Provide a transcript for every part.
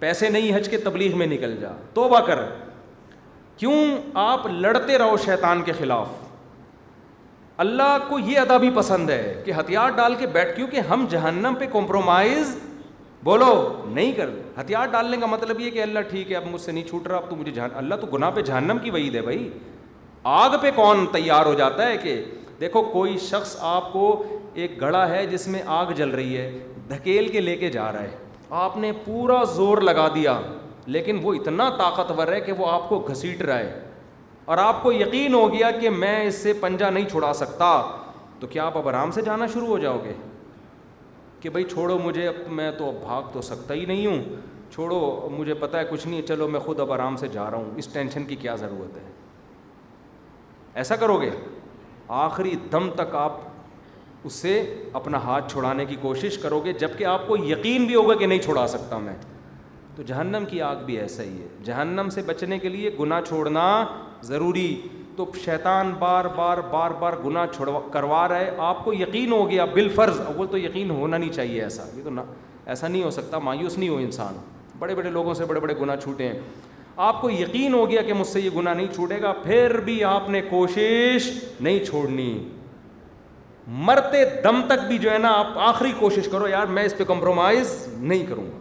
پیسے نہیں حج کے تبلیغ میں نکل جا, توبہ کر. کیوں آپ لڑتے رہو شیطان کے خلاف؟ اللہ کو یہ ادا بھی پسند ہے کہ ہتھیار ڈال کے بیٹھ, کیونکہ ہم جہنم پہ کمپرومائز بولو نہیں کر. ہتھیار ڈالنے کا مطلب یہ کہ اللہ ٹھیک ہے اب مجھ سے نہیں چھوٹ رہا, اب تو مجھے اللہ تو گناہ پہ جہنم کی وعید ہے بھائی. آگ پہ کون تیار ہو جاتا ہے کہ دیکھو کوئی شخص آپ کو ایک گھڑا ہے جس میں آگ جل رہی ہے, دھکیل کے لے کے جا رہا ہے, آپ نے پورا زور لگا دیا لیکن وہ اتنا طاقتور ہے کہ وہ آپ کو گھسیٹ رہا ہے اور آپ کو یقین ہو گیا کہ میں اس سے پنجہ نہیں چھڑا سکتا, تو کیا آپ اب آرام سے جانا شروع ہو جاؤ گے کہ بھائی چھوڑو مجھے, اب میں تو بھاگ تو سکتا ہی نہیں ہوں, چھوڑو مجھے پتہ ہے کچھ نہیں, چلو میں خود اب آرام سے جا رہا ہوں, اس ٹینشن کی کیا ضرورت ہے؟ ایسا کرو گے؟ آخری دم تک آپ اس سے اپنا ہاتھ چھڑانے کی کوشش کرو گے جب کہ آپ کو یقین بھی ہوگا کہ نہیں چھڑا سکتا میں. تو جہنم کی آگ بھی ایسا ہی ہے. جہنم سے بچنے کے لیے گناہ چھوڑنا ضروری. تو شیطان بار بار بار بار گناہ کروا رہا ہے, آپ کو یقین ہو گیا بالفرض, اول تو یقین ہونا نہیں چاہیے ایسا, یہ تو ایسا نہیں ہو سکتا, مایوس نہیں ہو انسان, بڑے بڑے لوگوں سے بڑے بڑے گناہ چھوٹے ہیں. آپ کو یقین ہو گیا کہ مجھ سے یہ گناہ نہیں چھوٹے گا, پھر بھی آپ نے کوشش نہیں چھوڑنی, مرتے دم تک بھی جو ہے نا آپ آخری کوشش کرو یار میں اس پہ کمپرومائز نہیں کروں گا.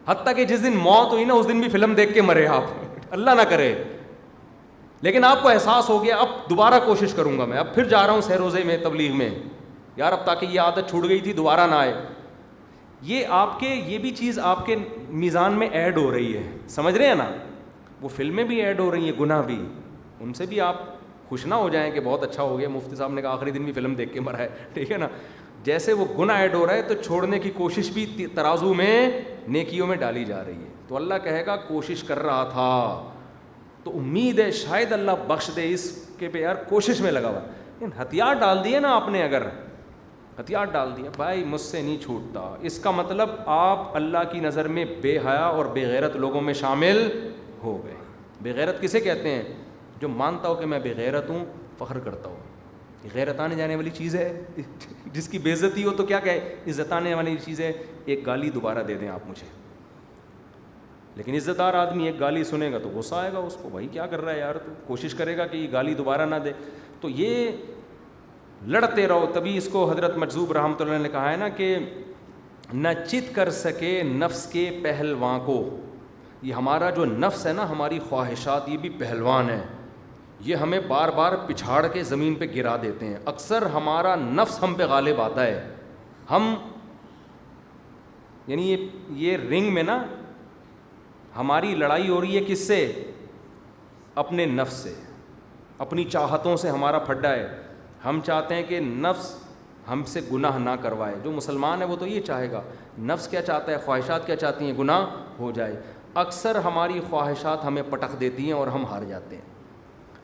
حتیٰ کہ جس دن موت ہوئی نا اس دن بھی فلم دیکھ کے مرے آپ, اللہ نہ کرے, لیکن آپ کو احساس ہو گیا اب دوبارہ کوشش کروں گا میں, اب پھر جا رہا ہوں سہ روزے میں تبلیغ میں یار, اب تاکہ یہ عادت چھوٹ گئی تھی دوبارہ نہ آئے. یہ آپ کے یہ بھی چیز آپ کے میزان میں ایڈ ہو رہی ہے, سمجھ رہے ہیں نا, وہ فلمیں بھی ایڈ ہو رہی ہیں, گناہ بھی, ان سے بھی آپ خوش نہ ہو جائیں کہ بہت اچھا ہو گیا, مفتی صاحب نے کہا آخری دن بھی فلم دیکھ کے مرا ہے, ٹھیک ہے نا. جیسے وہ گناہ ایڈ ہو رہا ہے تو چھوڑنے کی کوشش بھی ترازو میں نیکیوں میں ڈالی جا رہی ہے. تو اللہ کہے گا کوشش کر رہا تھا, تو امید ہے شاید اللہ بخش دے اس کے پہ یار کوشش میں لگا ہوا. لیکن ہتھیار ڈال دیے نا آپ نے, اگر ہتھیار ڈال دیا بھائی مجھ سے نہیں چھوٹتا, اس کا مطلب آپ اللہ کی نظر میں بے حیا اور بے غیرت لوگوں میں شامل ہو گئے. بے غیرت کسے کہتے ہیں؟ جو مانتا ہو کہ میں بے غیرت ہوں, فخر کرتا ہوں. غیرت آنے جانے والی چیز ہے, جس کی بے عزتی ہو تو کیا کہے عزت آنے والی چیز ہے. ایک گالی دوبارہ دے دیں آپ مجھے, لیکن عزت دار آدمی ایک گالی سنے گا تو غصہ آئے گا اس کو, بھائی کیا کر رہا ہے یار, تو کوشش کرے گا کہ یہ گالی دوبارہ نہ دے. تو یہ لڑتے رہو. تبھی اس کو حضرت مجذوب رحمۃ اللہ نے کہا ہے نا کہ نہ چت کر سکے نفس کے پہلواں کو. یہ ہمارا جو نفس ہے نا, ہماری خواہشات, یہ بھی پہلوان ہے, یہ ہمیں بار بار پچھاڑ کے زمین پہ گرا دیتے ہیں. اکثر ہمارا نفس ہم پہ غالب آتا ہے. ہم یعنی یہ رنگ میں نا ہماری لڑائی ہو رہی ہے کس سے؟ اپنے نفس سے, اپنی چاہتوں سے ہمارا پھڈا ہے. ہم چاہتے ہیں کہ نفس ہم سے گناہ نہ کروائے. جو مسلمان ہے وہ تو یہ چاہے گا. نفس کیا چاہتا ہے, خواہشات کیا چاہتی ہیں؟ گناہ ہو جائے. اکثر ہماری خواہشات ہمیں پٹخ دیتی ہیں اور ہم ہار جاتے ہیں.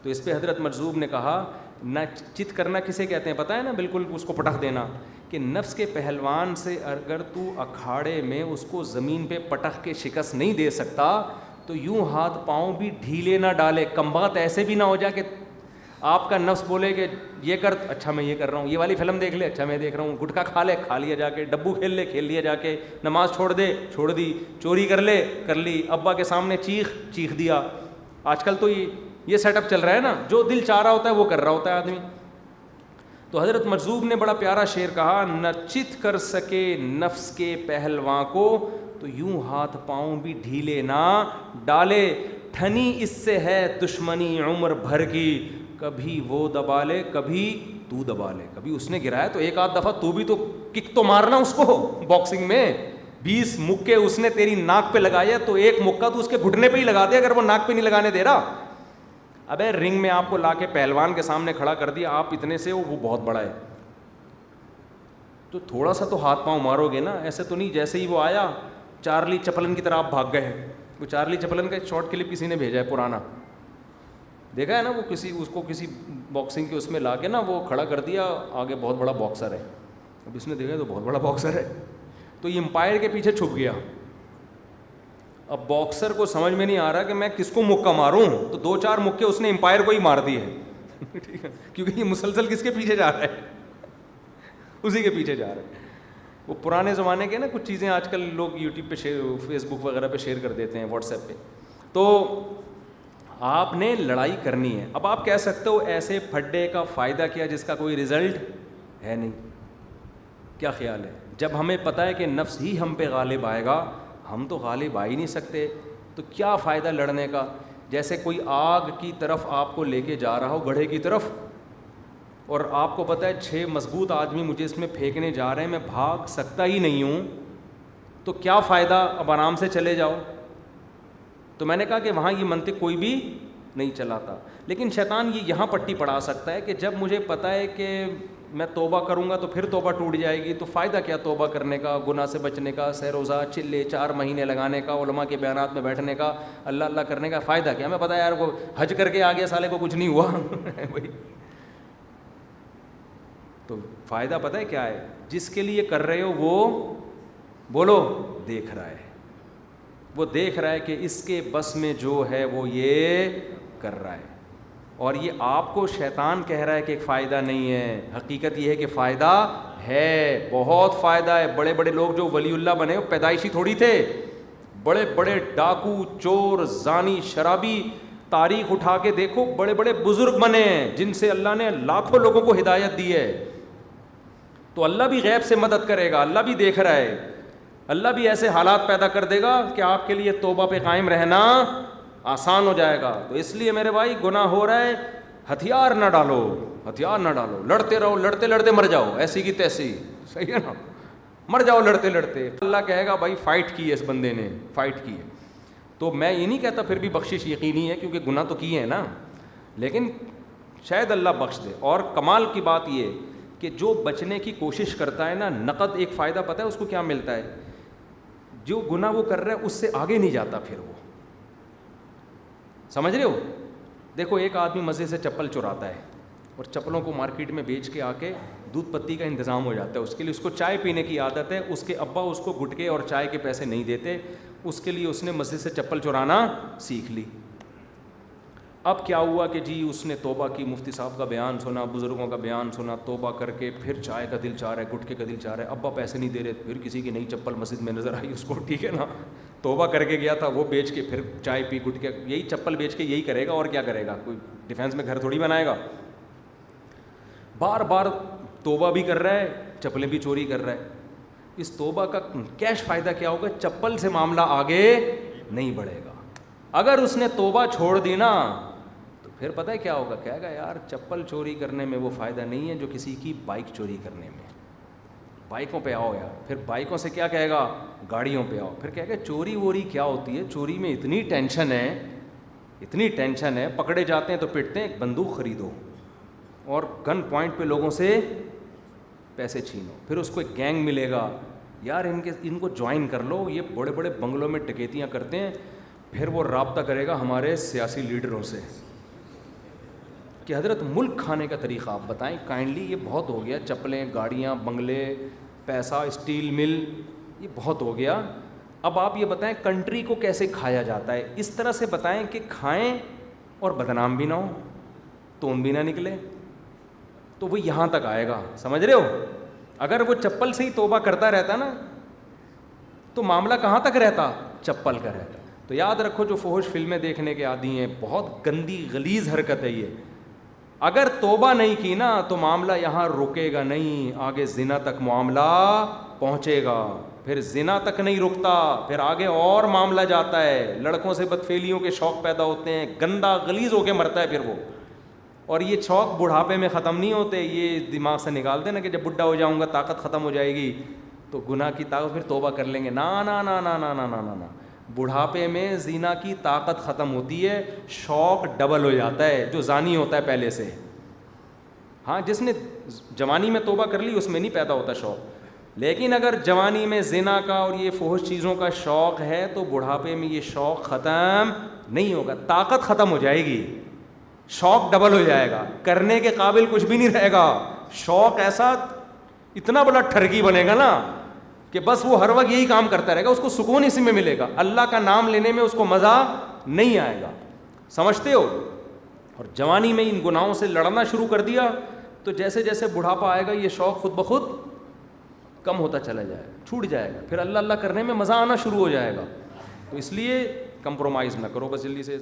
تو اس پہ حضرت مجذوب نے کہا نہ چت کرنا کسے کہتے ہیں پتہ ہے نا, بالکل اس کو پٹخ دینا, کہ نفس کے پہلوان سے اگر تو اکھاڑے میں اس کو زمین پہ پٹخ کے شکست نہیں دے سکتا تو یوں ہاتھ پاؤں بھی ڈھیلے نہ ڈالے. کم بات ایسے بھی نہ ہو جائے کہ آپ کا نفس بولے کہ یہ کر, اچھا میں یہ کر رہا ہوں, یہ والی فلم دیکھ لے, اچھا میں دیکھ رہا ہوں, گٹکا کھا لے, کھا لیا جا کے, ڈبو کھیل لے, کھیل لیا جا کے, نماز چھوڑ دے, چھوڑ دی, چوری کر لے, کر لی, ابا کے سامنے چیخ دیا. آج کل تو یہ سیٹ اپ چل رہا ہے نا, جو دل چاہ رہا ہوتا ہے وہ کر رہا ہوتا ہے آدمی. تو حضرت مجذوب نے بڑا پیارا شعر کہا, نہ چت کر سکے نفس کے پہلواں کو تو یوں ہاتھ پاؤں بھی ڈھیلے نہ ڈالے. ٹھنی اس سے ہے دشمنی عمر بھر کی, کبھی وہ دبا لے کبھی تو دبا لے. کبھی اس نے گرایا تو ایک آدھ دفعہ تو بھی تو کک تو مارنا اس کو. باکسنگ میں 20 مکے اس نے تیری ناک پہ لگایا تو ایک مکہ تو اس کے گھٹنے پہ ہی لگا دے اگر وہ ناک پہ نہیں لگانے دے رہا. ابے رنگ میں آپ کو لا کے پہلوان کے سامنے کھڑا کر دیا, آپ اتنے سے وہ بہت بڑا ہے, تو تھوڑا سا تو ہاتھ پاؤں مارو گے نا. ایسے تو نہیں جیسے ہی وہ آیا چارلی چپلن کی طرح آپ بھاگ گئے. وہ چارلی چپلن کا شارٹ کلپ کسی نے بھیجا ہے پرانا, دیکھا ہے نا, وہ اس کو کسی باکسنگ کے اس میں لا کے نا وہ کھڑا کر دیا, آگے بہت بڑا باکسر ہے. اب اس نے دیکھا تو بہت بڑا باکسر ہے, تو یہ امپائر کے پیچھے چھپ گیا. اب باکسر کو سمجھ میں نہیں آ رہا کہ میں کس کو مکہ ماروں, تو 2-4 مکے اس نے امپائر کو ہی مار دیے, ٹھیک ہے, کیونکہ یہ مسلسل کس کے پیچھے جا رہا ہے, اسی کے پیچھے جا رہا ہے. وہ پرانے زمانے کے نا کچھ چیزیں آج کل لوگ یوٹیوب پہ شیئر، فیس بک وغیرہ پہ شیئر کر دیتے ہیں، واٹس ایپ پہ. تو آپ نے لڑائی کرنی ہے. اب آپ کہہ سکتے ہو ایسے پھڈے کا فائدہ کیا جس کا کوئی رزلٹ ہے نہیں. کیا خیال ہے؟ جب ہمیں پتہ ہے کہ نفس ہی ہم پہ غالب آئے گا، ہم تو غالب آ ہی نہیں سکتے، تو کیا فائدہ لڑنے کا؟ جیسے کوئی آگ کی طرف آپ کو لے کے جا رہا ہو، گڑھے کی طرف، اور آپ کو پتہ ہے 6 مضبوط آدمی مجھے اس میں پھینکنے جا رہے ہیں، میں بھاگ سکتا ہی نہیں ہوں، تو کیا فائدہ؟ اب آرام سے چلے جاؤ. تو میں نے کہا کہ وہاں یہ منطق کوئی بھی نہیں چلاتا، لیکن شیطان یہ یہاں پٹی پڑھا سکتا ہے کہ جب مجھے پتہ ہے کہ میں توبہ کروں گا تو پھر توبہ ٹوٹ جائے گی، تو فائدہ کیا توبہ کرنے کا، گناہ سے بچنے کا، سہ روزہ چلے 4 مہینے لگانے کا، علماء کے بیانات میں بیٹھنے کا، اللہ اللہ کرنے کا فائدہ کیا؟ ہمیں پتہ ہے یار وہ حج کر کے آ گیا سالے کو کچھ نہیں ہوا بھائی. تو فائدہ پتہ ہے کیا ہے؟ جس کے لیے کر رہے ہو وہ بولو دیکھ رہا ہے، وہ دیکھ رہا ہے کہ اس کے بس میں جو ہے وہ یہ کر رہا ہے، اور یہ آپ کو شیطان کہہ رہا ہے کہ ایک فائدہ نہیں ہے. حقیقت یہ ہے کہ فائدہ ہے، بہت فائدہ ہے. بڑے بڑے لوگ جو ولی اللہ بنے وہ پیدائشی تھوڑی تھے، بڑے بڑے ڈاکو، چور، زانی، شرابی، تاریخ اٹھا کے دیکھو، بڑے بڑے بزرگ بنے ہیں جن سے اللہ نے لاکھوں لوگوں کو ہدایت دی ہے. تو اللہ بھی غیب سے مدد کرے گا، اللہ بھی دیکھ رہا ہے، اللہ بھی ایسے حالات پیدا کر دے گا کہ آپ کے لیے توبہ پہ قائم رہنا آسان ہو جائے گا. تو اس لیے میرے بھائی گناہ ہو رہا ہے، ہتھیار نہ ڈالو، ہتھیار نہ ڈالو، لڑتے رہو، لڑتے لڑتے مر جاؤ، ایسی کی تیسی، صحیح ہے نا، مر جاؤ لڑتے لڑتے. اللہ کہے گا بھائی فائٹ کی ہے اس بندے نے، فائٹ کی ہے. تو میں یہ نہیں کہتا پھر بھی بخشش یقینی ہے، کیونکہ گناہ تو کیے ہیں نا، لیکن شاید اللہ بخش دے. اور کمال کی بات یہ کہ جو بچنے کی کوشش کرتا ہے نا، نقد ایک فائدہ پتہ ہے اس کو کیا ملتا ہے؟ جو گناہ وہ کر رہا ہے اس سے آگے نہیں جاتا پھر وہ، سمجھ رہے ہو؟ دیکھو ایک آدمی مزے سے چپل چراتا ہے اور چپلوں کو مارکیٹ میں بیچ کے آ کے دودھ پتی کا انتظام ہو جاتا ہے، اس کے لیے اس کو چائے پینے کی عادت ہے، اس کے ابا اس کو گٹکے اور چائے کے پیسے نہیں دیتے، اس کے لیے اس نے مسجد سے چپل چرانا سیکھ لی. اب کیا ہوا کہ جی اس نے توبہ کی، مفتی صاحب کا بیان سنا، بزرگوں کا بیان سنا، توبہ کر کے پھر چائے کا دل چاہ رہا ہے، گٹکے کا دل چاہ رہا ہے، ابا پیسے نہیں دے رہے، پھر کسی کی نئی چپل مسجد میں نظر آئی اس کو، ٹھیک ہے نا، توبہ کر کے گیا تھا وہ بیچ کے پھر چائے پی، گٹکے، یہی چپل بیچ کے یہی کرے گا، اور کیا کرے گا؟ کوئی ڈیفینس میں گھر تھوڑی بنائے گا. بار بار توبہ بھی کر رہا ہے، چپلیں بھی چوری کر رہا ہے. اس توبہ کا کیش فائدہ کیا ہوگا؟ چپل سے معاملہ آگے نہیں بڑھے گا. اگر اس نے توبہ چھوڑ دی نا تو پھر پتہ ہے کیا ہوگا؟ کہے گا یار چپل چوری کرنے میں وہ فائدہ نہیں ہے جو کسی کی بائک چوری کرنے میں. بائکوں پہ آؤ یار، پھر بائکوں سے کیا کہے گا؟ گاڑیوں پہ آؤ. پھر کہے گا چوری ووری کیا ہوتی ہے؟ چوری میں اتنی ٹینشن ہے، اتنی ٹینشن ہے، پکڑے جاتے ہیں تو پٹتے ہیں، ایک بندوق خریدو اور گن پوائنٹ پہ لوگوں سے پیسے چھینو. پھر اس کو ایک گینگ ملے گا، یار ان کو جوائن کر لو، یہ بڑے بڑے بنگلوں میں ڈکیتیاں کرتے ہیں. پھر وہ رابطہ کرے گا ہمارے سیاسی لیڈروں سے کہ حضرت ملک کھانے کا طریقہ آپ بتائیں کائنڈلی، یہ بہت ہو گیا، چپلیں، گاڑیاں، بنگلے، پیسہ، اسٹیل مل، یہ بہت ہو گیا. اب آپ یہ بتائیں کنٹری کو کیسے کھایا جاتا ہے؟ اس طرح سے بتائیں کہ کھائیں اور بدنام بھی نہ ہو، تون بھی نہ نکلے. تو وہ یہاں تک آئے گا، سمجھ رہے ہو؟ اگر وہ چپل سے ہی توبہ کرتا رہتا نا تو معاملہ کہاں تک رہتا؟ چپل کا رہتا. تو یاد رکھو جو فحش فلمیں دیکھنے کے عادی ہیں، بہت گندی غلیظ حرکت ہے یہ. اگر توبہ نہیں کی نا تو معاملہ یہاں رکے گا نہیں، آگے زنا تک معاملہ پہنچے گا. پھر زنا تک نہیں رکتا، پھر آگے اور معاملہ جاتا ہے، لڑکوں سے بدفعلیوں کے شوق پیدا ہوتے ہیں، گندا غلیظ ہو کے مرتا ہے پھر وہ. اور یہ شوق بڑھاپے میں ختم نہیں ہوتے، یہ دماغ سے نکال دیں نا کہ جب بڈھا ہو جاؤں گا طاقت ختم ہو جائے گی تو گناہ کی طاقت پھر توبہ کر لیں گے. نا نا نا نا نا نا نا نا نا، بڑھاپے میں زنا کی طاقت ختم ہوتی ہے، شوق ڈبل ہو جاتا ہے جو زانی ہوتا ہے پہلے سے. ہاں جس نے جوانی میں توبہ کر لی اس میں نہیں پیدا ہوتا شوق، لیکن اگر جوانی میں زنا کا اور یہ فحش چیزوں کا شوق ہے تو بڑھاپے میں یہ شوق ختم نہیں ہوگا، طاقت ختم ہو جائے گی، شوق ڈبل ہو جائے گا، کرنے کے قابل کچھ بھی نہیں رہے گا. شوق ایسا اتنا بڑا ٹھرکی بنے گا نا کہ بس وہ ہر وقت یہی کام کرتا رہے گا، اس کو سکون اسی میں ملے گا، اللہ کا نام لینے میں اس کو مزہ نہیں آئے گا. سمجھتے ہو؟ اور جوانی میں ان گناہوں سے لڑنا شروع کر دیا تو جیسے جیسے بڑھاپا آئے گا یہ شوق خود بخود کم ہوتا چلا جائے گا, چھوٹ جائے گا, پھر اللہ اللہ کرنے میں مزہ آنا شروع ہو جائے گا. تو اس لیے کمپرومائز نہ کرو, بس جلدی سے